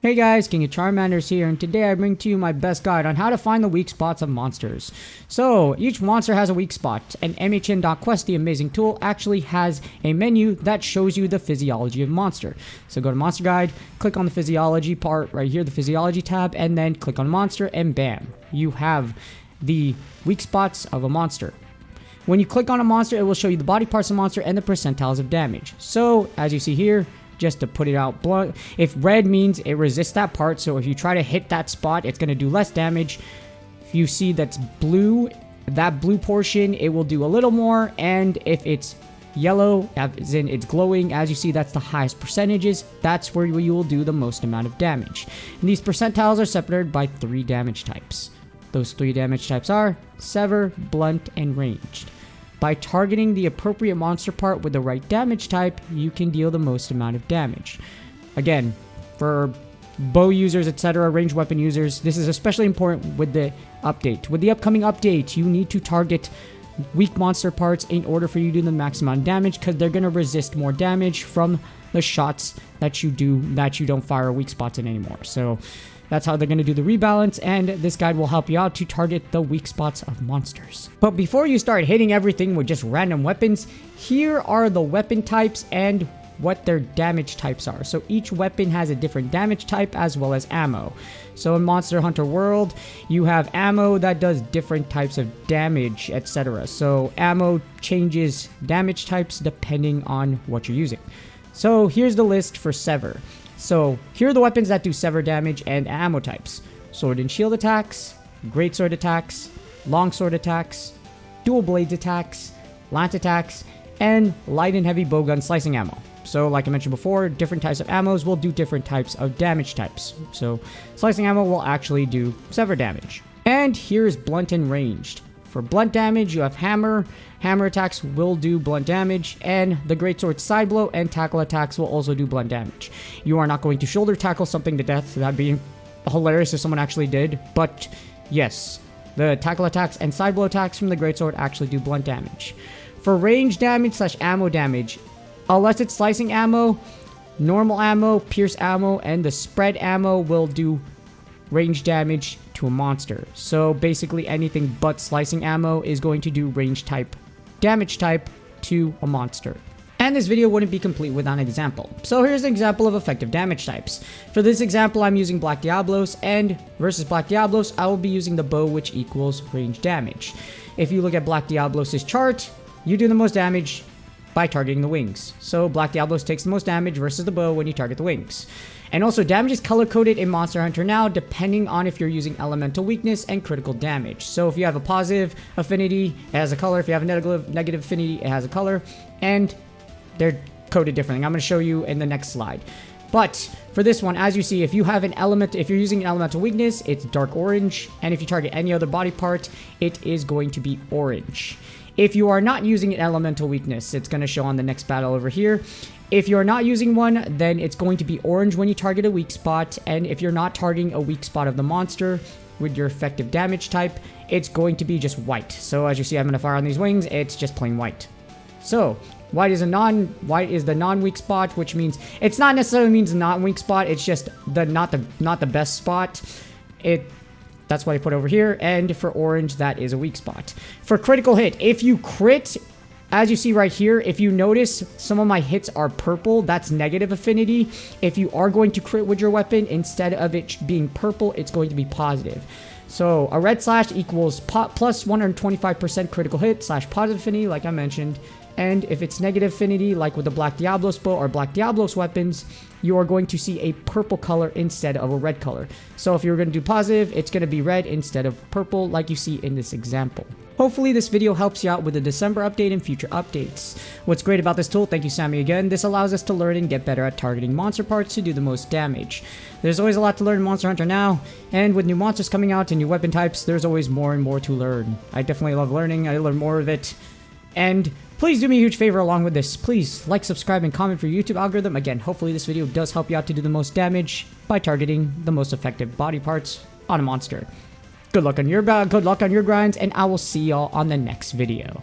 Hey guys, King of Charmanders here, and today I bring to you my best guide on how to find the weak spots of monsters. So, each monster has a weak spot, and Mhnquest, the amazing tool, actually has a menu that shows you the physiology of monster. So go to Monster Guide, click on the physiology part right here, the physiology tab, and then click on monster, and bam, you have the weak spots of a monster. When you click on a monster, it will show you the body parts of the monster and the percentiles of damage. So, as you see here, just to put it out blunt, if red means it resists that part, so if you try to hit that spot, it's going to do less damage. If you see that's blue, that blue portion, it will do a little more, and if it's yellow, as in it's glowing, as you see, that's the highest percentages. That's where you will do the most amount of damage. And these percentiles are separated by 3 damage types. Those 3 damage types are sever, blunt, and ranged. By targeting the appropriate monster part with the right damage type, you can deal the most amount of damage. Again, for bow users, etc., ranged weapon users, this is especially important with the update. With the upcoming update, you need to target weak monster parts in order for you to do the maximum amount of damage, because they're going to resist more damage from the shots that you don't fire weak spots in anymore. So that's how they're going to do the rebalance, and this guide will help you out to target the weak spots of monsters. But before you start hitting everything with just random weapons, here are the weapon types and what their damage types are. So each weapon has a different damage type as well as ammo. So in Monster Hunter World, you have ammo that does different types of damage, etc. So ammo changes damage types depending on what you're using. So here's the list for Sever. So here are the weapons that do sever damage and ammo types: sword and shield attacks, greatsword attacks, longsword attacks, dual blades attacks, lance attacks, and light and heavy bowgun slicing ammo. So like I mentioned before, different types of ammos will do different types of damage types. So slicing ammo will actually do sever damage. And here's blunt and ranged. For blunt damage, you have hammer. Hammer attacks will do blunt damage, and the greatsword side blow and tackle attacks will also do blunt damage. You are not going to shoulder tackle something to death. That'd be hilarious if someone actually did. But yes, the tackle attacks and side blow attacks from the greatsword actually do blunt damage. For range damage / ammo damage, unless it's slicing ammo, normal ammo, pierce ammo, and the spread ammo will do range damage to a monster. So basically anything but slicing ammo is going to do range type damage type to a monster. And this video wouldn't be complete without an example. So here's an example of effective damage types. For this example, I'm using Black Diablos, and versus Black Diablos, I will be using the bow, which equals range damage. If you look at Black Diablos' chart, you do the most damage by targeting the wings. So Black Diablos takes the most damage versus the bow when you target the wings. And also, damage is color-coded in Monster Hunter now, depending on if you're using elemental weakness and critical damage. So if you have a positive affinity, it has a color. If you have a negative affinity, it has a color. And they're coded differently. I'm going to show you in the next slide. But for this one, as you see, if you're using an elemental weakness, it's dark orange. And if you target any other body part, it is going to be orange. If you are not using an elemental weakness, it's going to show on the next battle over here. If you're not using one, then it's going to be orange when you target a weak spot. And if you're not targeting a weak spot of the monster with your effective damage type, it's going to be just white. So as you see, I'm going to fire on these wings. It's just plain white. So white is the non-weak spot, which means it's not necessarily means not weak spot. It's just not the best spot. That's what I put over here. And for orange, that is a weak spot. For critical hit, if you crit, as you see right here, if you notice some of my hits are purple, that's negative affinity. If you are going to crit with your weapon, instead of it being purple, it's going to be positive. So a red slash equals plus 125% critical hit / positive affinity, like I mentioned. And if it's negative affinity, like with the Black Diablos bow or Black Diablos weapons, you are going to see a purple color instead of a red color. So if you're going to do positive, it's going to be red instead of purple, like you see in this example. Hopefully this video helps you out with the December update and future updates. What's great about this tool, thank you Sammy again, this allows us to learn and get better at targeting monster parts to do the most damage. There's always a lot to learn in Monster Hunter now, and with new monsters coming out and new weapon types, there's always more and more to learn. I definitely love learning, I learn more of it. And please do me a huge favor along with this. Please like, subscribe, and comment for your YouTube algorithm. Again, hopefully this video does help you out to do the most damage by targeting the most effective body parts on a monster. Good luck on your grinds, and I will see y'all on the next video.